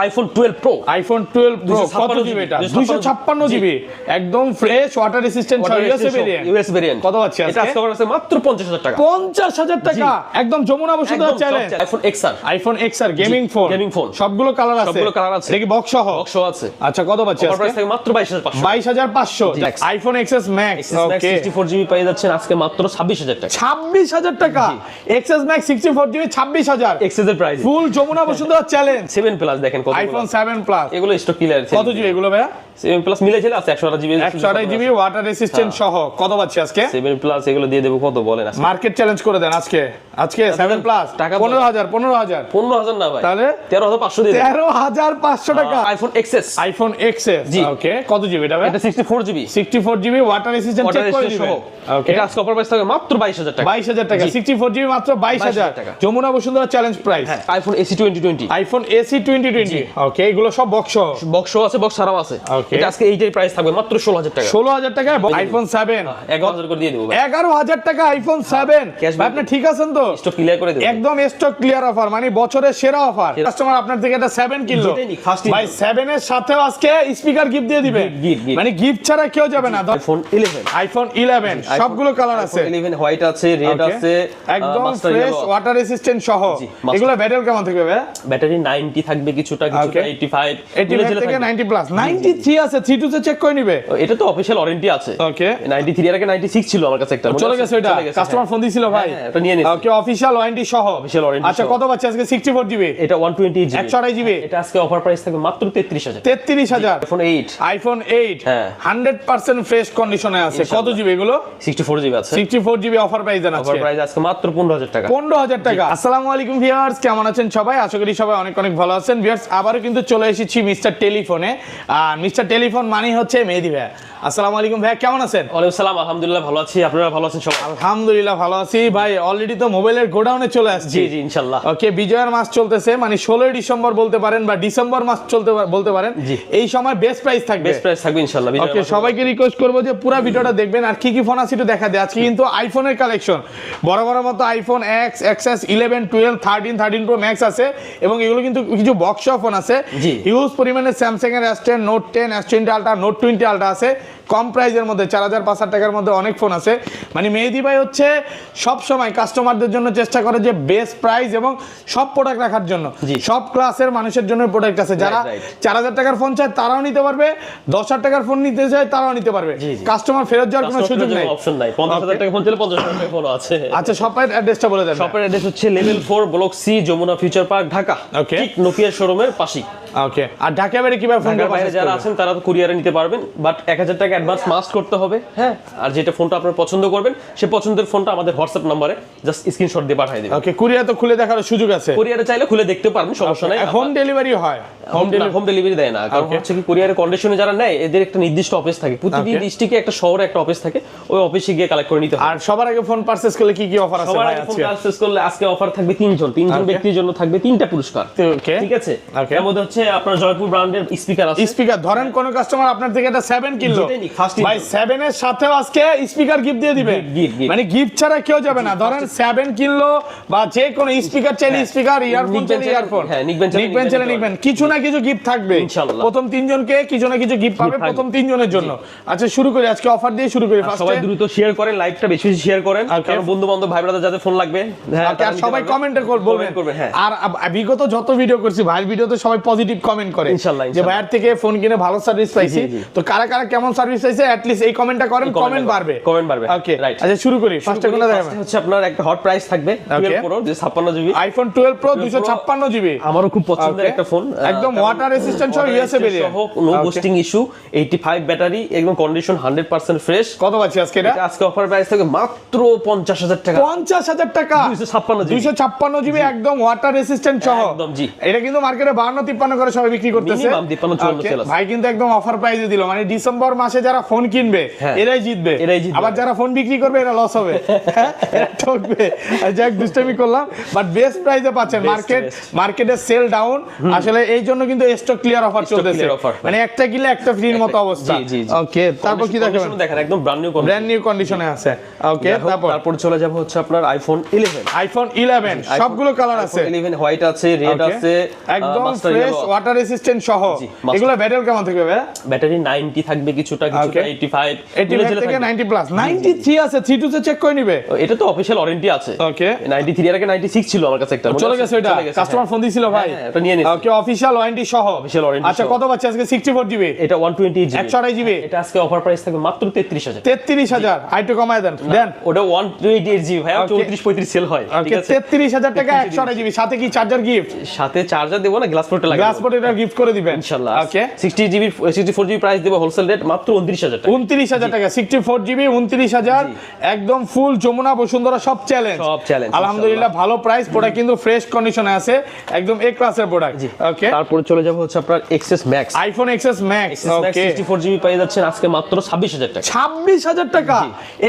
IPhone 12 pro কত GB এটা? 256 GB একদম fresh water resistant US variant কত আছে এটা আজকে আছে মাত্র 50000 টাকা 50000 টাকা একদম Jamuna Bashundhara challenge iPhone XR gaming phone সবগুলো কালার আছে এটা কি বক্স সহ আছে আচ্ছা কত পাচ্ছি অফার প্রাইস থেকে মাত্র 22500 আইফোন XS Max ওকে 64GB পেয়ে যাচ্ছেন আজকে মাত্র 26000 টাকা 26000 টাকা XS Max 64GB 26000 XS এর price full Jamuna Bashundhara challenge 7 plus দেখেন কত আইফোন 7 প্লাস এগুলো স্টক ক্লিয়ার আছে কত জিবি এগুলো ভাইয়া 7 প্লাস মিলে ছিল আছে 128 জিবি ওয়াটার রেসিস্ট্যান্ট সহ কত পাচ্ছি আজকে 7 প্লাস এগুলো দিয়ে দেব কত বলেন আজকে মার্কেট চ্যালেঞ্জ করে দেন আজকে 7 প্লাস টাকা 15000 না ভাই তাহলে 13500 দিয়ে 13500 টাকা আইফোন XS জি ওকে কত জিবি এটা ভাই এটা 64 জিবি ওয়াটার রেসিস্ট্যান্ট চেক করে দিবেন ওকে এটা আজকে অফার প্রাইস থাকে মাত্র 22000 টাকা 64 জিবি মাত্র 22000 টাকা Jamuna Bashundhara challenge price iPhone AC 2020 okay এগুলো সব বক্স আছে বক্স ছাড়াও আছে এটা আজকে এইটার প্রাইস থাকবে মাত্র 16000 টাকা 16000 টাকা আইফোন 7 11000 করে দিয়ে দেব ভাই 11000 টাকা আইফোন 7 ভাই আপনি ঠিক আছেন তো স্টক ক্লিয়ার করে দেব একদম স্টক ক্লিয়ার অফার মানে বছরের সেরা অফার কাস্টমার আপনার থেকে এটা 7 কিনলো ভাই 7 এর সাথেও আজকে স্পিকার গিফট দিয়ে দিবে মানে গিফট ছাড়া কেউ যাবে না আইফোন 11 সবগুলো কালার আছে 11 হোয়াইট আছে রেড আছে একদম ফ্রেশ ওয়াটার রেসিস্ট্যান্ট সহ এগুলো ব্যাটারি কেমন থাকবে ভাই ব্যাটারি 90 থাকবে কিছুটা 85 থেকে 90 প্লাস 93 আছে 32 চেক করে নিবে এটা তো অফিশিয়াল ওয়ারেন্টি আছে ওকে 93 এর আগে 96 ছিল আমার কাছে একটা চলে গেছে ওটা কাস্টমার ফোন দিছিল ভাই এটা নিয়ে নিছি ওকে অফিশিয়াল ওয়ারেন্টি সহ আচ্ছা কত পাচ্ছে আজকে 64 জিবি এটা 128 জিবি 128 জিবি এটা আজকে অফার প্রাইস থাকবে মাত্র 33000 আইফোন 8 100% ফ্রেশ কন্ডিশনে আছে কত জিবি এগুলো 64 জিবি আছে 64 জিবি অফার প্রাইস দেন অফার প্রাইস আজকে মাত্র 15000 টাকা 15000 টাকা আসসালামু আলাইকুম ভিউয়ার্স কেমন আছেন সবাই আশা করি সবাই অনেক অনেক ভালো আছেন ভিউয়ার্স আবারো কিন্তু চলে এসেছি মিস্টার টেলিফোনে আর মিস্টার টেলিফোন মানে হচ্ছে মেহেদী ভাই আসসালামু আলাইকুম ভাই কেমন আছেন ওয়ালাইকুম সালাম আলহামদুলিল্লাহ ভালো আছি আপনারা ভালো আছেন সবাই আলহামদুলিল্লাহ ভালো আছি ভাই অলরেডি তো মোবাইলের গোডাউনে চলে আসছে জি ইনশাআল্লাহ ওকে বিজয়ের মাস চলতেছে মানে 16 ডিসেম্বর বলতে পারেন বা ডিসেম্বর মাস বলতে পারেন এই সময় বেস্ট প্রাইস থাকবে ইনশাআল্লাহ ওকে সবাইকে রিকোয়েস্ট করব যে পুরো ভিডিওটা দেখবেন আর কি ফোন আছে একটু দেখা দেয় আজকে কিন্তু আইফোনের কালেকশন বড় মতো iPhone X XS 11 12 13 pro max আছে এবং এগুলো কিন্তু কিছু বক্স ফোন আছে হিউজ পরিমাণে স্যামসাং এর S10 note 10 S20 ultra note 20 ultra আছে কম প্রাইসের মধ্যে 4000-5000 টাকার মধ্যে অনেক ফোন আছে মানে মেহেদী ভাই হচ্ছে সব সময় কাস্টমারদের জন্য চেষ্টা করে যে বেস্ট প্রাইস এবং সব প্রোডাক্ট রাখার জন্য সব ক্লাসের মানুষের জন্য প্রোডাক্ট আছে যারা 4000 টাকার ফোন চায় তারাও নিতে পারবে 10000 টাকার ফোন নিতে চায় তারাও নিতে পারবে কাস্টমার ফেরত যাওয়ার কোনো সুযোগ নেই অপশন নাই 50000 টাকা ফোন চলে 50000 টাকা ফোন আছে আচ্ছা শপের অ্যাড্রেসটা বলে দেন শপের অ্যাড্রেস হচ্ছে level 4 block C Jamuna future park Dhaka ঠিক নোকিয়া শোরুমের পাশেই ওকে আর ঢাকা বাইরে কিভাবে ফোন বাইরে যারা আছেন তারা তো কুরিয়ারে নিতে পারবেন বাট 1000 টাকা অ্যাডভান্স মাস্ট করতে হবে হ্যাঁ আর যেটা ফোনটা আপনারা পছন্দ করবেন সেই পছন্দের ফোনটা আমাদের হোয়াটসঅ্যাপ নম্বরে জাস্ট স্ক্রিনশট দিয়ে পাঠিয়ে দিবেন ওকে কুরিয়ারে তো খুলে দেখার সুযোগ আছে কুরিয়ারে চাইলে খুলে দেখতে পারবেন সমস্যা নাই হোম ডেলিভারি হয় হোম ডেলিভারি দেয় না কারণ হচ্ছে কি কুরিয়ারে কন্ডিশনে যারা নেয় এদের একটা নির্দিষ্ট অফিস থাকে প্রতিদিন ডিস্ট্রিক্টে একটা শহরে একটা অফিস থাকে ওই অফিসে গিয়ে কালেক্ট করে নিতে হয় আর সবার আগে ফোন পারচেজ করলে কি অফার আছে ভাই আজকে ফোন পারচেজ করলে আজকে অফার থাকবে তিনজন ব্যক্তির জন্য থাকবে 3টা পুরস্কার ওকে ঠিক আছে এর মধ্যে হচ্ছে আপনার জয়পুর ব্র্যান্ডের স্পিকার ধরেন কোন কাস্টমার আপনার থেকে এটা 7 কিনলো ভাই 7 এর সাথেও আজকে স্পিকার গিফট দিয়ে দিবে মানে গিফট ছাড়া কেউ যাবে না ধরেন 7 কিনলো বা যে কোনো স্পিকার চাইলে স্পিকার ইয়ারফোন চাইলে ইয়ারফোন হ্যাঁ নিকবেন কিছু না কিছু গিফট থাকবে ইনশাআল্লাহ প্রথম তিনজনকে কিছু না কিছু গিফট পাবে প্রথম তিনজনের জন্য আচ্ছা শুরু করি আজকে অফার দিয়ে শুরু করি ফার্স্টে সবাই দ্রুত শেয়ার করেন লাইভটা বেশি শেয়ার করেন কারণ বন্ধু বান্ধব ভাই ব্রাদার যাদের ফোন লাগবে আর সবাই কমেন্টে বলবেন আর বিগত যত ভিডিও করছি ভাইয়ের ভিডিওতে সবাই পজিটিভ কমেন্ট করে ইনশাআল্লাহ যে ভাইয়ের থেকে ফোন কিনে ভালো সার্ভিস পাইছি তো কারা কেমন সার্ভিস পাইছে এট লিস্ট এই কমেন্টটা করেন কমেন্ট বাড়বে ওকে রাইট আচ্ছা শুরু করি ফার্স্টে কোনটা দেখাবেন হচ্ছে আপনার একটা হট প্রাইস থাকবে 12 pro 56 GB iPhone 12 pro 256 GB আমারও খুব পছন্দের একটা ফোন একদম ওয়াটার রেসিস্ট্যান্ট সহ ইউএসএ ভেরিয়েন্ট সহ নো বুস্টিং ইস্যু 85 ব্যাটারি একদম কন্ডিশন 100% ফ্রেশ কত পাচ্ছি আজকে এটা আজকে অফার প্রাইস থাকে মাত্র 50000 টাকা 50000 টাকা 256 জিবি একদম ওয়াটার রেসিস্ট্যান্ট সহ একদম জি এটা কিন্তু মার্কেটে 52 53 করে সবাই বিক্রি করতেছে মিনিমাম 53 54 সেল আছে ভাই কিন্তু একদম অফার প্রাইসে দিল মানে ডিসেম্বর মাসে যারা ফোন কিনবে এরাই জিতবে আবার যারা ফোন বিক্রি করবে এরা লস হবে এরা ঠকবে যাক দুষ্টামি করলাম বাট বেস্ট প্রাইসে পাচ্ছেন মার্কেটে সেল ডাউন আসলে এই জন্য কিন্তু স্টক ক্লিয়ার অফার চলতেছে মানে একটা কিনলে একটা ফ্রির মতো অবস্থা ওকে তারপর কি দেখেন একদম ব্র্যান্ড নিউ কন্ডিশনে আছে ওকে তারপর চলে যাব হচ্ছে আপনার আইফোন 11 সবগুলো কালার আছে 11 হোয়াইট আছে রেড আছে একদম ফ্রেশ ওয়াটার রেসিস্ট্যান্ট সহ এগুলো ব্যাটারি কেমন থাকবে ভাই? ব্যাটারি 90 থাকবে, কিছুটা 85 থেকে 90 প্লাস 93 আছে, 32 চেক করে নিবে। এটা তো অফিশিয়াল ওয়ারেন্টি আছে। ওকে 93 এর আগে 96 ছিল আমার কাছে একটা, চলে গেছে ওটা, কাস্টমার ফোন দিছিল ভাই, এটা নিয়ে নিছি। ওকে অফিশিয়াল ওয়ারেন্টি সহ। আচ্ছা কত পাচ্ছি আজকে? 64 জিবি, এটা 128 জিবি, 128 জিবি। এটা আজকে অফার প্রাইস থাকবে মাত্র 33000। 33000 আইটু কমায় দেন ওটা 128 জিবি ভাই, 34 35 সেল হয়, ঠিক আছে। 33000 টাকা 128 জিবি, সাথে কি চার্জার গিফট? সাথে চার্জার দেব না, গ্লাস পোর্টে লাগাবো, গ্লাস পোর্ট এটা গিফট করে দিবেন ইনশাআল্লাহ। ওকে 60 জিবি 64 জিবি প্রাইস দেব হোলসেল রেট মাত্র 29000 টাকা। 29000 টাকা 64 জিবি 29000, একদম ফুল যমুনা বসুন্ধরা সব চ্যালেঞ্জ। আলহামদুলিল্লাহ ভালো প্রাইস, প্রোডাক্ট কিন্তু ফ্রেশ কন্ডিশনে আছে, একদম এ ক্লাসের প্রোডাক্ট। ওকে তারপরে চলে যাব হচ্ছে আপনার XS max, iPhone XS max. Okay 64 GB পেয়ে যাচ্ছেন আজকে মাত্র 26000 টাকা। 26000 টাকা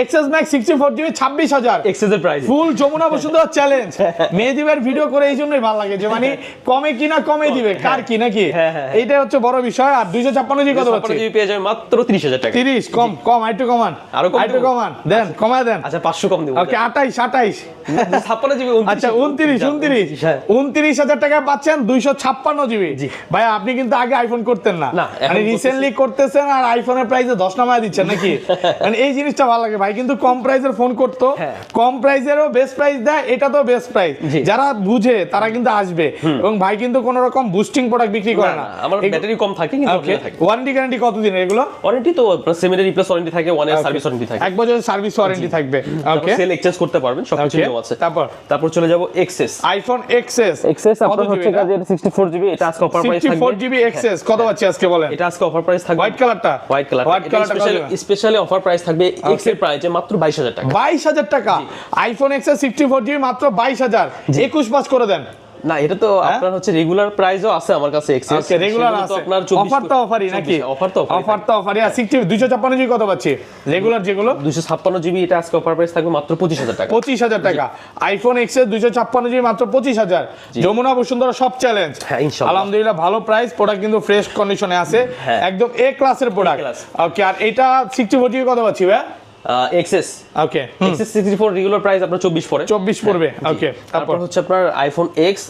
এক্সএস ম্যাক্স 64 জিবি 26000 এক্সএস এর price, full Jamuna Bashundhara challenge. মেহেদিবার ভিডিও করে এই জন্যই ভালো লাগে যে মানে কমে কিনা কমে দিবে, কার কি নাকি, এইটাই হচ্ছে বড় বিষয়। আর 256 জিবি কত হচ্ছে? 256 জিবি পেয়ে যাবেন মাত্র 30000 টাকা। 30 কম কম আইটু কমান, আরো কম, আইটু কমান দেন, কমায় দেন। আচ্ছা 500 কম দেব। ওকে 28 56 জিবি। আচ্ছা 29000 টাকা পাচ্ছেন 256 জিবি। ভাই আপনি কিন্তু আগে আইফোন করতেন না, মানে রিসেন্টলি করতেছেন আর আইফোনের প্রাইসে 10 নামায় দিচ্ছেন নাকি? মানে এই জিনিসটা ভালো লাগে ভাই, কিন্তু কম প্রাইসের ফোন করতো, কম প্রাইসেরও বেস্ট প্রাইস দেয়, এটা তো বেস্ট প্রাইস। যারা বুঝে তারা কিন্তু আসবে, এবং ভাই কিন্তু কোনো রকম বুস্টিং প্রোডাক্ট বিক্রি করে না। আমার ব্যাটারি কম থাকে কিন্তু ভালো থাকে। ওয়ারেন্টি গ্যারান্টি কত দিনের এগুলো? ওয়ারেন্টি তো সেমিনারি রিপ্লেস ওয়ারেন্টি থাকে, 1 ইয়ার সার্ভিস ওয়ারেন্টি থাকে, 1 বছরের সার্ভিস ওয়ারেন্টি থাকবে। ওকে সেল এক্সচেঞ্জ করতে পারবেন, সবকিছু নিয়ম আছে। তারপর চলে যাব এক্সএস, আইফোন এক্সএস আপনার হচ্ছে কাজে 64 জিবি, এটা আজকে অফার প্রাইস থাকবে 64 জিবি এক্সএস কত পাচ্ছি আজকে বলেন? এটা আজকে অফার প্রাইস থাকবে হোয়াইট কালারটা, white colour specially offer price থাকবে এক্স এর প্রাইসে মাত্র 22000 টাকা। 22000 টাকা আইফোন এক্সএস 64 জিবি মাত্র 22000। 21 পাস করে দেন না, এটা তো আপনার হচ্ছে রেগুলার প্রাইসও আছে আমার কাছে এক্সএস। ওকে রেগুলার আছে, আপনার অফার তো অফারই নাকি? অফার তো অফারই। আর 256 জিবি কত পাচ্ছি রেগুলার যেগুলো? 256 জিবি, এটা আজকে অফার প্রাইস থাকবে মাত্র 25000 টাকা। 25000 টাকা আইফোন এক্সএস 256 জিবি মাত্র 25000। যমুনা বসুন্ধরা সব চ্যালেঞ্জ। হ্যাঁ ইনশাআল্লাহ আলহামদুলিল্লাহ ভালো প্রাইস, প্রোডাক্ট কিন্তু ফ্রেশ কন্ডিশনে আছে, একদম এ ক্লাসের প্রোডাক্ট। ওকে আর এটা 64 জিবি কত পাচ্ছি ভাই? এক্সএস ওকে এক্সএস 64 রেগুলার প্রাইস আপনার 24 পড়বে। ওকে তারপর হচ্ছে আপনার আইফোন এক্স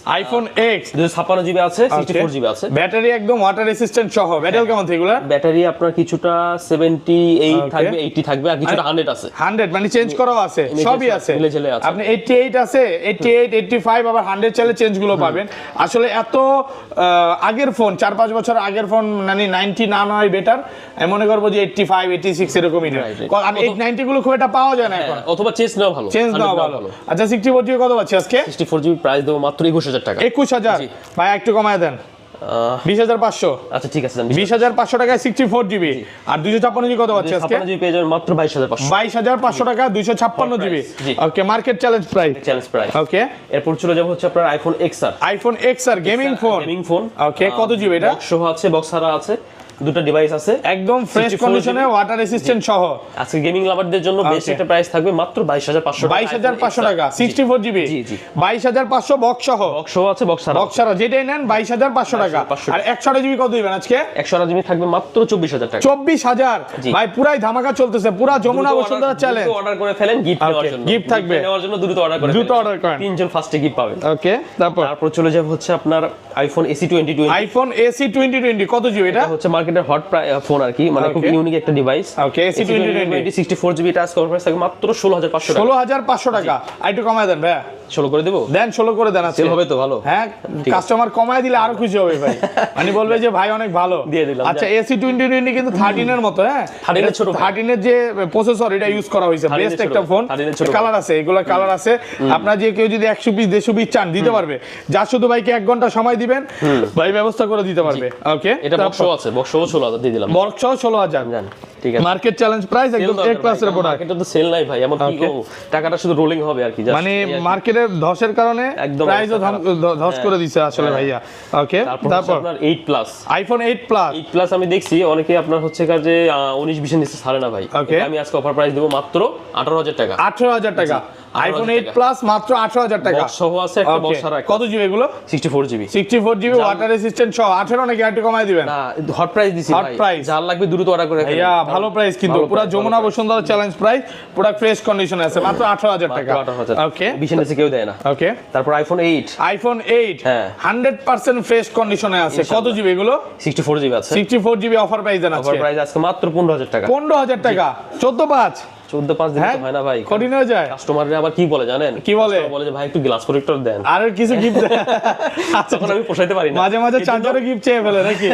256 জিবি আছে, 64 জিবি আছে, ব্যাটারি একদম ওয়াটার রেসিস্ট্যান্ট সহ। ব্যাটারি কেমন থাকে এগুলা? ব্যাটারি আপনার কিছুটা 78 থাকবে, 80 থাকবে, আর কিছুটা 100 আছে। 100 মানে চেঞ্জ করাও আছে, সবই আছে। আপনি 88 আছে, 88 85 আবার 100 চাইলে চেঞ্জ গুলো পাবেন। আসলে এত আগের ফোন 4-5 বছর আগের ফোন মানে 90 না নয় বেটার, আমি মনে করব যে 85 86 এরকমই না। আর 890 গুলো খুব একটা পাওয়া যায় না এখন, অথবা চেঞ্জ নেওয়া ভালো, চেঞ্জ নেওয়া ভালো। আচ্ছা 64 জিবি কত পাচ্ছি আজকে? 64 জিবি প্রাইস দেবো মাত্র 21000 টাকা। 21000 ভাই একটু কমায় দেন, 20500। আচ্ছা ঠিক আছে, 20500 টাকায় 64 জিবি। আর 256 জিবি কত পাচ্ছি আজকে? 256 জিবি পেয়ে যাবেন মাত্র 22500। 22500 টাকা 256 GB. Okay market challenge price. Okay এরপর চলে যাব হচ্ছে আপনার iPhone XR. IPhone XR gaming phone. Okay কত জিবি এটা? বক্স সহ আছে, বক্স ছাড়া আছে, দুটো ডিভাইস আছে, একদম ফ্রেশ কন্ডিশনে, ওয়াটার রেসিস্ট্যান্ট সহ। আজকে গেমিং লাভারদের জন্য বেস্ট একটা প্রাইস থাকবে মাত্র 22500 টাকা। 22500 টাকা 64 জিবি। জি 22500 বক্স সহ আছে, বক্স ছাড়া যেটাই নেন 22500 টাকা। আর 128 জিবি কত দিবেন আজকে? 128 জিবি থাকবে মাত্র 24000 টাকা। 24000 ভাই পুরাই ধামাকা চলতেছে, পুরা যমুনা বসুন্ধরা চ্যালেঞ্জ। অর্ডার করে ফেলেন, গিফট নেওয়ার জন্য, গিফট থাকবে নেওয়ার জন্য দ্রুত অর্ডার করেন, তিনজন ফার্স্টে গিফট পাবেন। ওকে তারপর চলে যাব হচ্ছে আপনার আইফোন এসি 2020। আইফোন এসি 2020 কত জিবি এটা? হচ্ছে মার্কেটের হট ফোন আর কি, মানে খুব ইউনিক একটা ডিভাইস। ওকে এসি 2020 64 জিবি টাচ কভার থাকে মাত্র 16500 টাকা। 16500 টাকা একটু কমায় দেন ভাই। 16 করে দেব? দেন 16 করে দেন, সেল হবে তো ভালো। হ্যাঁ কাস্টমার কমায় দিলে আরো খুশি হবে ভাই, মানে বলবে যে ভাই অনেক ভালো দিয়ে দিলাম। আচ্ছা এসি 2020 কিন্তু 13 এর মতো, হ্যাঁ 13 এর ছোট, 13 এর যে প্রসেসর এটা ইউজ করা হয়েছে, বেস্ট একটা ফোন। কালার আছে, এগুলা কালার আছে, আপনার যে কেউ যদি 100 পিস 150 পিস চান দিতে পারবে, যা শুধু ভাইকে 1 ঘন্টা সময় দিবেন ভাই ব্যবস্থা করে দিতে পারবে। ওকে এটা বক্সও আছে, বক্সও 16000 দিয়ে দিলাম, বক্সও 16000 জান। ঠিক আছে, মার্কেট চ্যালেঞ্জ প্রাইস একদম এক ক্লাসের প্রোডাক্ট। এটা তো সেল নাই ভাই, এমন কি করব, টাকাটা শুধু রোলিং হবে আর কি, মানে মার্কেটের ধসের কারণে প্রাইসও ধস করে দিছে আসলে ভাইয়া। ওকে তারপর আপনার 8 প্লাস, আইফোন 8 প্লাস আমি দেখছি অনেকে আপনার হচ্ছে কাজে 19 20 এর নিচে ছাড়ে না ভাই। আমি আজকে অফার প্রাইস দেব মাত্র 18000 টাকা। 18000 টাকা আইফোন 8 প্লাস মাত্র 18000 টাকা বক্স সহ আছে একটা বক্স ছাড়া কত জিবি এগুলো 64 জিবি 64 জিবি ওয়াটার রেসিস্ট্যান্ট সহ 18 নাকি একটু কমায় দিবেন না হট প্রাইস দিছি Hot ভাই price। যার লাগবে দ্রুত অর্ডার করে ভাইয়া ভালো প্রাইস কিন্তু পুরো যমুনা বসুন্ধরা চ্যালেঞ্জ প্রাইস পুরো ফ্রেশ কন্ডিশনে আছে মাত্র 18000 টাকা ওকে 20 নিচে কেউ দেয় না ওকে তারপর আইফোন 8 আইফোন 8 হ্যাঁ। 100% ফ্রেশ কন্ডিশনে আছে কত জিবি এগুলো 64 জিবি আছে 64 জিবি অফার প্রাইস দেন অফার আজকে প্রাইস আজকে মাত্র 15000 টাকা 15000 টাকা 145 14-5 দিন তো হয় না ভাই কঠিন হয়ে যায় কাস্টমাররা আবার কি বলে জানেন কি বলে? Customer বলে যে ভাই একটু গ্লাস প্রোটেক্টর দেন আর কিছু গিফট আচ্ছা তখন আমি পোষাইতে পারি না মাঝে মাঝে চার্জারও গিফট চেয়ে ফেলে নাকি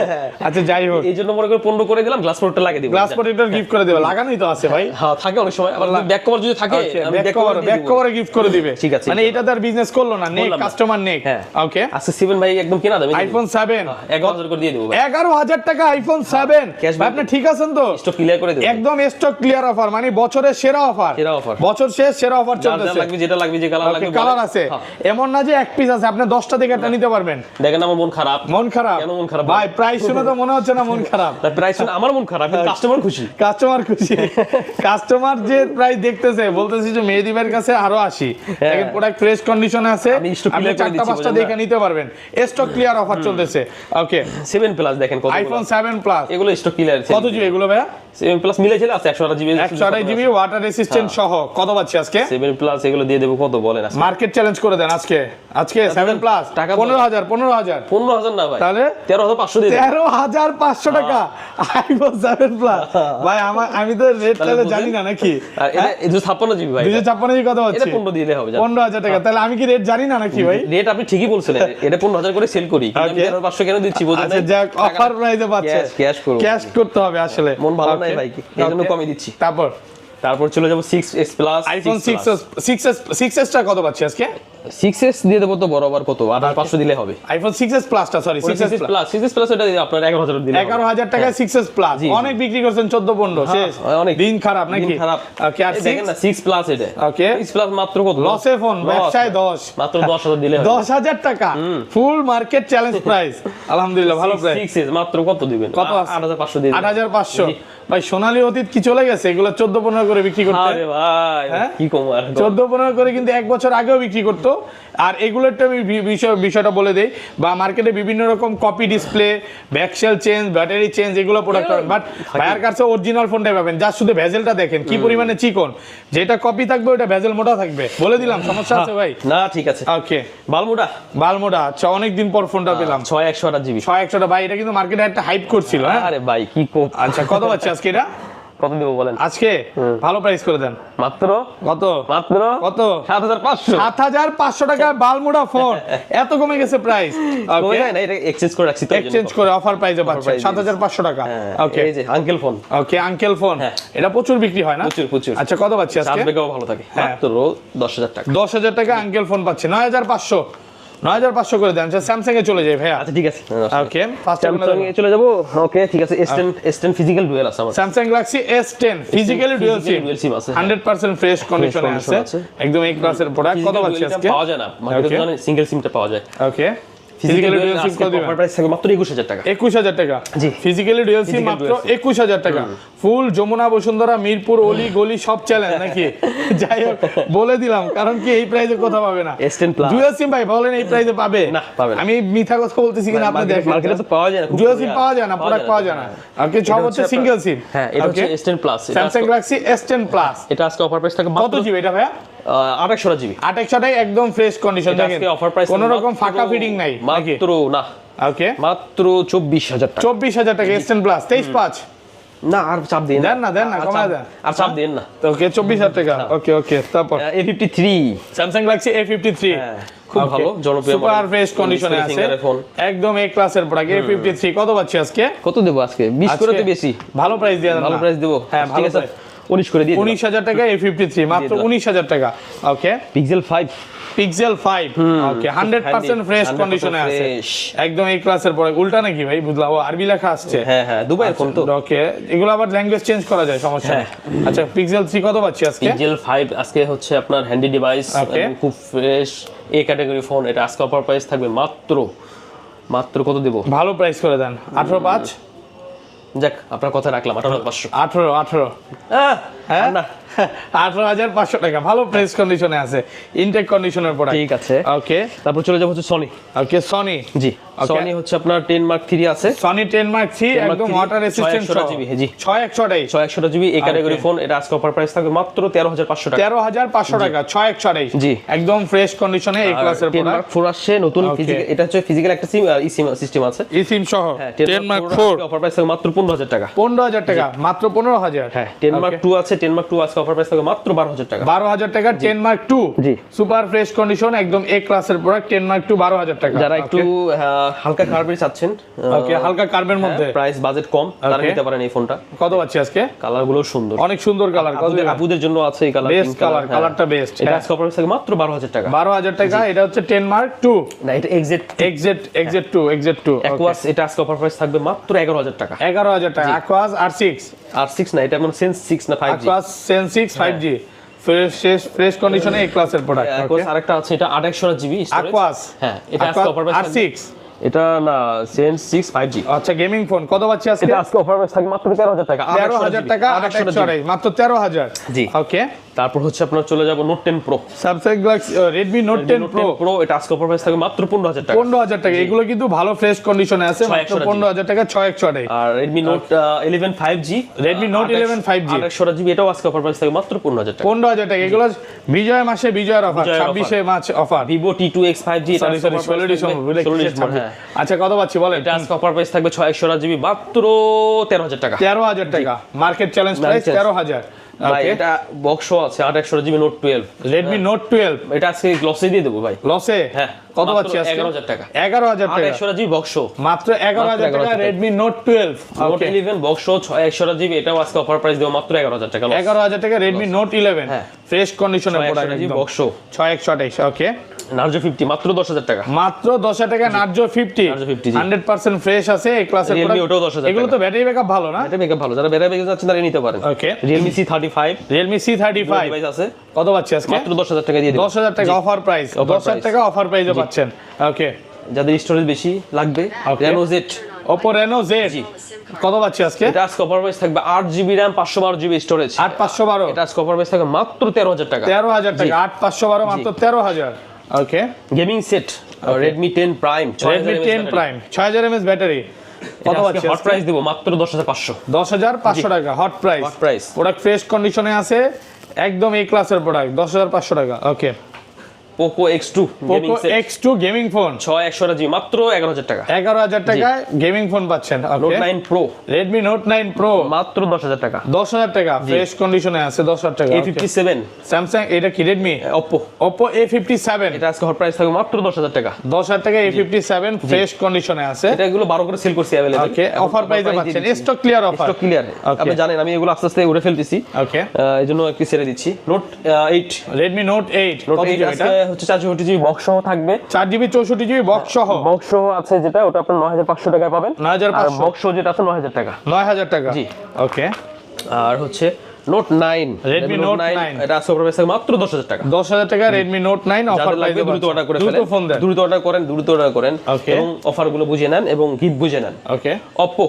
আচ্ছা যাই হোক এই জন্য মনে করে 15 করে দিলাম গ্লাস প্রোটেক্টর লাগিয়ে দিব গ্লাস প্রোটেক্টর গিফট করে দেবে লাগানোই তো আছে ভাই হ্যাঁ থাকে অনেক সময় আবার ব্যাক কভার যদি থাকে আমি ব্যাক ব্যাক কভার কভারে গিফট করে দিবে ঠিক আছে, মানে এটা তার বিজনেস করলো না নেক বললাম না। কাস্টমার নেক হ্যাঁ। ওকে আজকে 7 ভাই একদম কিনা দামে আইফোন 7 11,000 করে দিয়ে দেবো ভাই 11000 টাকা আইফোন 7 Cash ভাই আপনি ঠিক আছেন তো স্টক ক্লিয়ার করে দেবো একদম স্টক ক্লিয়ার অফার মানে বছরের সেরা অফার সেরা offer। বছর শেষ সেরা অফার যার চলতেছে লাগবে যেটা লাগবে যে কালার লাগবে কালার আছে হ্যাঁ। এমন না যে এক পিস আছে আপনি 10টা থেকে একটা নিতে পারবেন দেখেন আমার মন খারাপ মন খারাপ কেন মন খারাপ? ভাই প্রাইস শুনে তো মনে হচ্ছে না মন খারাপ তার প্রাইস শুনে আমার মন খারাপ কিন্তু কাস্টমার খুশি কাস্টমার খুশি কাস্টমার যে প্রাইস দেখতেছে বলতেছি যে মেহেদী ভাইয়ের কাছে আরো 80 দেখেন প্রোডাক্ট ফ্রেশ কন্ডিশনে আছে আমি stock আপনি clear করে 4টা দিচ্ছি, 5টা বুঝলেন দেখে নিতে পারবেন স্টক ক্লিয়ার অফার চলতেছে ওকে 7 প্লাস দেখেন কত আইফোন 7 প্লাস এগুলো স্টক ক্লিয়ার কত জিবি এগুলো ভাইয়া 7 প্লাস মিলে ছিল আছে 128 জিবি 128 জিবি ওয়াটার রেসিস্ট্যান্ট সহ কত পাচ্ছি আজকে 7 প্লাস এগুলো দিয়ে দেবো কত বলেন আজকে মার্কেট চ্যালেঞ্জ করে দেন আজকে 7 প্লাস টাকা 15000 15,000 না ভাই তাহলে 13,500 দিয়ে দেন 13500 টাকা আইফোন 7 প্লাস ভাই আমি তো রেট তাহলে জানি না নাকি আর এটা 256 জিবি ভাই 256 জিবি কত এটা হচ্ছে 15 দিলে হবে 15000 টাকা তাহলে আমি কি রেট জানি না নাকি ভাই রেট আপনি ঠিকই বলছিলেন এটা 15,000 করে সেল করি কিন্তু আমি Okay. 13,500 কেন দিচ্ছি বোঝেন আচ্ছা যাক অফার প্রাইসে পাচ্ছে ক্যাশ করব ক্যাশ করতে হবে আসলে মন ভালো নাই Okay. ভাই এই জন্য Okay. কমই দিচ্ছি তারপর চলে যাব 6s প্লাস আইফোন 6s টা কত পাচ্ছি আজকে 6s দিয়ে দেবো তো বরাবর কত 28500 দিলে হবে আইফোন 6s প্লাসটা sorry 6s plus 6s plus এটা আপনার 11,000 দিলে 11000 টাকায় 6s প্লাস জি, জি। অনেক বিক্রি করছেন 14 15 শেষ অনেক দিন খারাপ নাকি দিন খারাপ ওকে আর এই দেখেন না 6 প্লাস এটা ওকে 6 প্লাস মাত্র কত লসে ফোন ব্যবসায় 10 মাত্র 10,000 দিলে হবে 10000 টাকা ফুল মার্কেট চ্যালেঞ্জ প্রাইস আলহামদুলিল্লাহ ভালো প্রাইস 6s মাত্র কত দিবেন কত আছে? 8500 দিয়ে 8500 ভাই সোনালী অতীত কি চলে গেছে এগুলো 14 15 করে বিক্রি করতে আরে ভাই হ্যাঁ? কি কম আর 14 15 করে কিন্তু এক বছর আগেও বিক্রি করতো আর এগুলোরটা আমি বিষয়টা বলে দেই বা মার্কেটে বিভিন্ন রকম copy display back shell change battery change এগুলো প্রোডাক্ট পাবেন বাট ভাইয়ার কাছে অরিজিনাল ফোনটাই পাবেন যা শুধু ভেজেলটা দেখেন কি পরিমাণে চিকন যেটা কপি থাকবে ওটা ভেজেল মোটা থাকবে বলে দিলাম সমস্যা আছে ভাই না ঠিক আছে ওকে বালমুডা বালমোডা আচ্ছা অনেক দিন পর ফোনটা পেলাম 6128 জিবি 100 ভাই এটা কিন্তু মার্কেটে একটা হাইপ করছিল হ্যাঁ আরে ভাই কি কোপ আচ্ছা কত পাচ্ছে আজকে এটা কত দিব বলেন আজকে ভালো প্রাইস করে দেন মাত্র কত মাত্র কত 7500 7500 টাকা বালমোডা ফোন এত কমে গেছে প্রাইস কমে যায় না এটা এক্সচেঞ্জ করে রাখছি তো এক্সচেঞ্জ করে অফার প্রাইসে পাচ্ছেন price 7500 টাকা ওকে এই যে uncle phone okay uncle phone হ্যাঁ। এটা প্রচুর বিক্রি হয় না প্রচুর আচ্ছা কত পাচ্ছি চার্জ আজকে ব্যাকআপ ভালো থাকে হ্যাঁ। মাত্র 10,000 টাকা 10000 টাকা আঙ্কেল ফোন পাচ্ছে 9500 করে দেন স্যামসাং এ চলে যায় ভাইয়া আচ্ছা ঠিক আছে ওকে ফার্স্ট স্যামসাং এ চলে যাব ওকে ঠিক আছে S10 ফিজিক্যাল ডুয়েল আছে আমার Samsung Galaxy S10 physically dual SIM dual SIM আছে 100% ফ্রেশ কন্ডিশনে condition আছে আছে। একদম এই ক্লাসের প্রোডাক্ট কত পাচ্ছি আজকে পাওয়া যায় না মার্কেটে জানেন সিঙ্গেল সিমটা পাওয়া যায় okay physical physically dual dual SIM SIM কত দিবেন অফার প্রাইস থাকে মাত্র 21000 টাকা 21000 টাকা জি। ফিজিক্যালি ডুয়াল সিম Physical মাত্র dual SIM 21000 টাকা ফুল যমুনা বসুন্ধরা মিরপুর অলি গলি সব চ্যালেঞ্জ নাকি যাই হোক বলে দিলাম কারণ কি এই প্রাইসে কোথাও পাবে না S10 Plus ডুয়াল সিম ভাই বলেন এই প্রাইসে পাবে না, পাবে না। আমি মিথ্যা কথা বলতেছি কিনা আপনি দেখেন মার্কেটে তো পাওয়া যায় না ডুয়াল সিম পাওয়া যায় না প্রোডাক্ট পাওয়া যায় না ওকে সব হচ্ছে সিঙ্গেল সিম হ্যাঁ এটা হচ্ছে S10 plus Samsung Galaxy S10 plus এটা আজকে অফার প্রাইস থাকে কত মাত্র জিবি এটা ভাইয়া 2800 জিবি 2800টাই একদম ফ্রেশ কন্ডিশন এটা দেখেন আজকে অফার প্রাইস কোনো রকম ফাঁকা ফিটিং নাই নাকি মাত্র না ওকে মাত্র 24000 টাকা 24000 টাকা S10 প্লাস 235 না আর চাপ দিন দেন না কমায় দেন আর চাপ দিন না ওকে 24000 টাকা ওকে তারপর A53 স্যামসাং গ্যালাক্সি A53 খুব ভালো জনপ্রিয় সুপার ফ্রেশ কন্ডিশনে আছে ফোন একদম এ ক্লাসের প্রোডাক্ট A53 কত পাচ্ছি আজকে কত দেব আজকে 20 করে তো বেশি ভালো প্রাইস দিয়ে দেন ভালো প্রাইস দেব হ্যাঁ ঠিক ভালো আছে 19 করে দিয়ে 19000 টাকা A53 মাত্র 19000 টাকা ওকে পিক্সেল 5 পিক্সেল 5 ওকে 100% ফ্রেশ কন্ডিশনে আছে একদম এই ক্লাসের পরে উল্টা নাকি ভাই বুঝলা ও আরবি লেখা আসছে হ্যাঁ দুবাইয়ের ফোন তো ওকে এগুলো আবার ল্যাঙ্গুয়েজ চেঞ্জ করা যায় সমস্যা নেই আচ্ছা পিক্সেল 3 কত পাচ্ছি আজকে পিক্সেল 5 আজকে হচ্ছে আপনার হ্যান্ডি ডিভাইস খুব ফ্রেশ এ ক্যাটাগরি ফোন এটা আজকে অফার প্রাইস থাকবে মাত্র কত দেব ভালো প্রাইস করে দেন 185 যাক আপনার কথা রাখলাম 18500 18 হ্যাঁ না 18,500 টাকা, ভালো প্রেস কন্ডিশনে আছে, ইনটেক কন্ডিশনের প্রোডাক্ট। ঠিক আছে, ওকে। তারপর চলে যাবো হচ্ছে সনি। ওকে, সনি। জি, সনি হচ্ছে আপনার 10 Mark 3 আছে, সনি 10 Mark 3 একদম ওয়াটার রেসিস্ট্যান্ট 600 জিবি। জি, 6128 জিবি এই ক্যাটাগরি ফোন। এটা আজকে অফার প্রাইস থাকবে মাত্র 13,500 টাকা। 13,500 টাকা, 6128। জি, একদম ফ্রেশ কন্ডিশনে এই ক্লাসের 10 Mark প্রোডাক্ট। 4 আসছে নতুন ফিজিক্যাল, এটা হচ্ছে ফিজিক্যাল একটা সিম সিস্টেম আছে, সিম সহ। হ্যাঁ, 10 Mark 4 অফার প্রাইস থাকবে মাত্র 15,000 টাকা। 15,000 টাকা, মাত্র 15,000। হ্যাঁ, 10 Mark 2 আছে, 10 Mark 2 আজকে অফার প্রাইস থাকবে মাত্র 12,000 টাকা। 12,000 টাকা 10 Mark 2। জি, সুপার ফ্রেশ কন্ডিশন, একদম এ ক্লাসের প্রোডাক্ট। 10 Mark 2 12,000 টাকা। যারা একটু হালকা কার্ভের চাচ্ছেন, ওকে, হালকা কার্বের মধ্যে, প্রাইস বাজেট কম, তারা নিতে পারেন এই ফোনটা। কত পাচ্ছি আজকে? কালার গুলো সুন্দর, অনেক সুন্দর কালার। কত দিবেন? আপুদের জন্য আছে এই কালার, বেস্ট কালার, কালারটা বেস্ট। এটা আজকে অফার প্রাইস থাকবে মাত্র 12,000 টাকা। 12,000 টাকা। এটা হচ্ছে 10 Mark 2 না, এটা এক্সেট 2 অ্যাকোয়াস। এটা আজকে অফার প্রাইস থাকবে মাত্র 11,000 টাকা। 11,000 টাকা। অ্যাকোয়াস R6 আর 6 না, এটা মানে সেন্স 6 না 5G। Aqueous Sen 6 5G fresh কন্ডিশনে এই ক্লাসের প্রোডাক্ট। অ্যাকোয়াস আরেকটা আছে, এটা 800 জিবি স্টোরেজ। অ্যাকোয়াস, হ্যাঁ, এটা আজকে অফার প্রাইস R6। এটা না, সেন্স 6 5G। আচ্ছা, গেমিং ফোন কত পাচ্ছি আজকে? এটা আজকে অফার প্রাইস থাকবে মাত্র 13,000 টাকা। 13,000 টাকা, 828 মাত্র 13,000। জি, ওকে। তারপর হচ্ছে আপনার চলে যাব note 10 pro. Samsung Galaxy Redmi Note 10 Pro। এটা আজকে অফার প্রাইস থাকবে মাত্র 15,000 টাকা। 15,000 টাকা। এগুলো কিন্তু ভালো ফ্রেশ কন্ডিশনে আছে, মাত্র 15,000 টাকা। 6128। আর Redmi Note 11 5G, Redmi Note 11 5G 800 GB, এটাও আজকে অফার প্রাইস থাকবে মাত্র 15,000 টাকা। 15,000 টাকা। এগুলো বিজয় মাসে বিজয়ের অফার, 26 এ March offer. Vivo T2X 5G, এটা সরি, 16 ডিসেম্বর। হ্যাঁ। আচ্ছা, কত পাচ্ছি বলেন? এটা আজকে অফার প্রাইস থাকবে 600 জিবি মাত্র 13,000 টাকা। 13,000 টাকা। Market challenge price 13,000। ভাই, এটা বক্স আছে 800 জিবি Note 12, Redmi Note 12 এটা আজকে গ্লসে দিয়ে দেবো ভাই। লসে? হ্যাঁ, কত পাচ্ছি আজকে? 11,000 টাকা। 11,000 টাকা। 800 জিবি বক্স, মাত্র 11,000 টাকা। Redmi Note 12 Note 11 box 600 GB, এটাও আজকে অফার প্রাইস দেবো মাত্র 11,000 টাকা। 11,000 টাকা Redmi Note 11 হ্যাঁ, ফ্রেশ কন্ডিশনের প্রোডাক্ট, 600 জিবি একদম বক্স। 6128। ওকে। Narzo 50 মাত্র 10,000 টাকা। মাত্র 10,000 টাকা। Narzo 50 জি। 100% ফ্রেশ আছে এই ক্লাসের Realme প্রোডাক্ট। ওটাও 10,000 এগুলো তো ব্যাটারি ব্যাকআপ ভালো না? এটা মেকআপ ভালো, যারা বেড়াই বেগে যাচ্ছেন তারা নিতে পারেন। ওকে। Realme C35 Realme C35 device আছে, কত পাচ্ছি আজকে? মাত্র 10,000 টাকা দিয়ে দেব। 10,000 টাকা অফার প্রাইস। 10,000 টাকা অফার প্রাইসে পাচ্ছেন। ওকে। যাদের স্টোরেজ বেশি লাগবে, Okay. Reno Z, Oppo Reno Z কত পাচ্ছি আজকে? এটা আজকে অফার প্রাইস থাকবে 8 জিবি RAM 512 জিবি স্টোরেজ। 8512। এটা আজকে অফার প্রাইস থাকবে মাত্র 13,000 টাকা। 13,000 টাকা। 8512 মাত্র 13,000। Okay. Gaming set Redmi 10 Prime, Redmi 10 Prime 6000 mAh battery কত পাচ্ছি? হট প্রাইস দেব মাত্র 10,500। 10,500 টাকা hot price. Hot price, product fresh কন্ডিশনে আছে, একদম এই ক্লাসের প্রোডাক্ট। 10,500 টাকা। Okay. Poco X2 gaming Poco set X2 gaming phone 600 GB মাত্র 11,000 টাকা। 11,000 টাকায় গেমিং ফোন পাচ্ছেন। Note okay. 9 Pro Redmi Note 9 Pro মাত্র 10,000 টাকা। 10,000 টাকা ফ্রেশ কন্ডিশনে আছে। 10,000 টাকা। A57 স্যামসাং, এটা কি Redmi? Oppo A57 এটা আজকে হট প্রাইস থাকবে মাত্র 10,000 টাকা। 10,000 টাকা। A57 ফ্রেশ কন্ডিশনে আছে। এটা এগুলো 12 করে সেল করছি अवेलेबल। ওকে, অফার প্রাইসে পাচ্ছেন। Stock clear offer. Stock clear. আপনি জানেন আমি এগুলো আস্তে আস্তে উড়ে ফেলতেছি, ওকে। এইজন্য একটু ছেড়ে দিচ্ছি। Note 8 Redmi Note 8 Note কত 8 জিবি এটা? আজকে হচ্ছে 464 জিবি বক্স সহ থাকবে। 4GB 64GB বক্স সহ। বক্স সহ আছে যেটা, ওটা আপনি 9,500 টাকায় পাবেন। 9,500 আর বক্স সহ যেটা আছে 9,000 টাকা। 9,000 টাকা। জি। ওকে। আর হচ্ছে Note 9 Redmi Note 9 এটা আজকে প্রাইস থাকবে মাত্র 10,000 টাকা। 10,000 টাকা Redmi Note 9 অফার যাদের প্রাইসে লাগবে দ্রুত অর্ডার করে দ্রুত ফেলেন, ফোন দেন। দ্রুত অর্ডার করেন, দ্রুত অর্ডার করেন Okay. এবং অফারগুলো বুঝে নেন এবং গিফট বুঝে নেন। ওকে। Oppo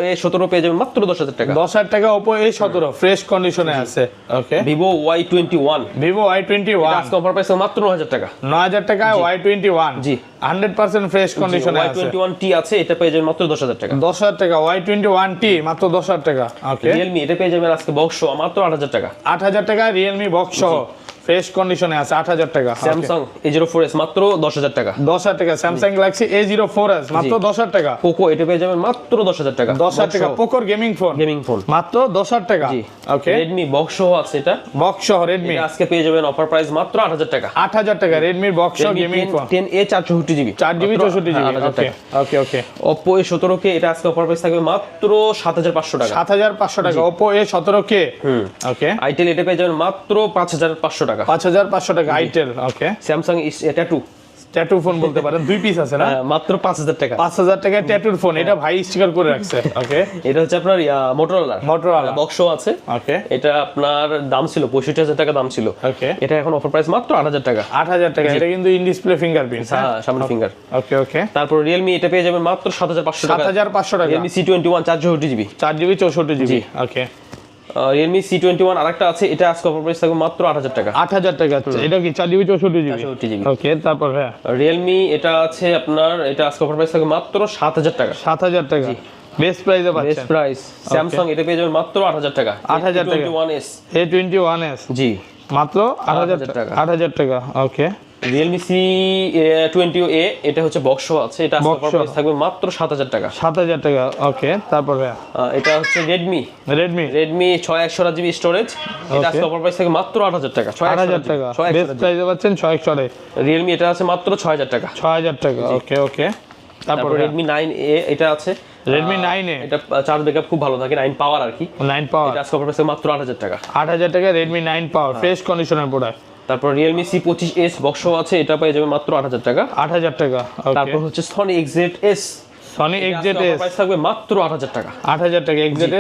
A17 পেয়ে যাবেন মাত্র 10,000 টাকা। 10,000 টাকা Oppo A17 ফ্রেশ কন্ডিশনে আছে। ওকে। Vivo Y21 Vivo Y21 আজকে অফার প্রাইস মাত্র 9,000 টাকা। 9,000 টাকা Y21 জি। 100% ফ্রেশ কন্ডিশনে আছে। Y21T আছে, এটা পেয়ে যাবেন মাত্র 10,000 টাকা। 10,000 টাকা Y21T মাত্র 10,000 টাকা। ওকে। Realme এটা পেয়ে যাবেন আজকে বক্স সহ মাত্র 8,000 টাকা। 8,000 টাকা Realme বক্স সহ ফ্রেশ কন্ডিশনে আছে। 8,000 টাকা। Samsung A04s মাত্র 10,000 টাকা। 10,000 টাকা Samsung Galaxy A04s মাত্র 10,000 টাকা। Poco এটা পেয়ে যাবেন মাত্র 10,000 টাকা। 10,000 টাকা Poco gaming phone gaming phone মাত্র 10,000 টাকা। জি। ওকে। Redmi বক্স সহ আছে এটা, বক্স সহ Redmi এটা আজকে পেয়ে যাবেন অফার প্রাইস মাত্র 8,000 টাকা। 8,000 টাকা Redmi বক্স সহ gaming phone 10A 464GB 4GB 64GB। 8,000 ওকে টাকা। ওকে ওকে। Oppo A17K এটা আজকে অফার প্রাইস থাকবে মাত্র 7,500 টাকা। 7,500 টাকা Oppo A17K। ওকে। Itel এটা পেয়ে যাবেন মাত্র 5,500 টাকা। 5,500 টাকা Itel। ওকে। Samsung Tattoo ট্যাটু ফোন বলতে পারেন, দুই পিস আছে না? মাত্র 5,000 টাকা। 5,000 টাকা ট্যাটুর ফোন, এটা ভাই স্টিকার করে রাখছে। ওকে। এটা হচ্ছে আপনার Motorola বক্স আছে। ওকে। এটা আপনার দাম ছিল 65,000 টাকা দাম ছিল। ওকে। এটা এখন অফার প্রাইস মাত্র 8,000 টাকা। 8,000 টাকা। এটা কিন্তু ইন ডিসপ্লে ফিঙ্গারপ্রিন্ট। হ্যাঁ, সামনে ফিঙ্গার। ওকে ওকে। তারপর Realme এটা পেয়ে যাবেন মাত্র 7,500 টাকা। 7,500 টাকা Realme C21 464GB 4GB 64GB। ওকে। রিয়েলমি C21 আরেকটা আছে, এটা আজকে অফার প্রাইস থাকবে মাত্র 8000 টাকা। 8000 টাকা। এটা কি 4GB 64GB? 64GB। ওকে, তারপর ভাইয়া রিয়েলমি এটা আছে আপনার, এটা আজকে অফার প্রাইস থাকবে মাত্র 7000 টাকা। 7000 টাকা বেস্ট প্রাইসে বেস্ট পাচ্ছেন। প্রাইস। স্যামসাং এটা পেয়ে যাবেন মাত্র 8000 টাকা। 8000 টাকা। A21s A21s জি মাত্র 8000 টাকা। 8000 টাকা। ওকে, রিয়েলমি C20A এটা হচ্ছে বক্স আছে, এটা আজকে Box অফার সহ। প্রাইস থাকবে মাত্র 7000 টাকা। 7000 টাকা। ওকে, তারপর ভাইয়া এটা হচ্ছে রেডমি রেডমি 6128GB স্টোরেজ, এটা আজকে অফার প্রাইস থাকবে মাত্র 8000 টাকা। 8000 টাকা বেস্ট প্রাইসে পাচ্ছেন 6100 এ। রিয়েলমি এটা আছে মাত্র 6000 টাকা। 6000 টাকা। ওকে ওকে, তারপর তারপর রেডমি 9A এটা আছে, রেডমি 9A এটা চার্জ ব্যাকআপ খুব ভালো থাকে, 9 পাওয়ার আর কি। 9 পাওয়ার এটা আজকে অফার প্রাইস মাত্র 8000 টাকা। 8000 টাকা রেডমি 9 পাওয়ার ফ্রেশ কন্ডিশনের প্রোডাক্ট। তারপর রিয়েলমি C25s বক্স আছে, এটা পেয়ে যাবে মাত্র 8000 টাকা। 8000 টাকা। ওকে, তারপর হচ্ছে সনি XZS, সনি এটা আজকে XZS অফার প্রাইস থাকবে মাত্র 8000 টাকা। 8000 টাকা। XZS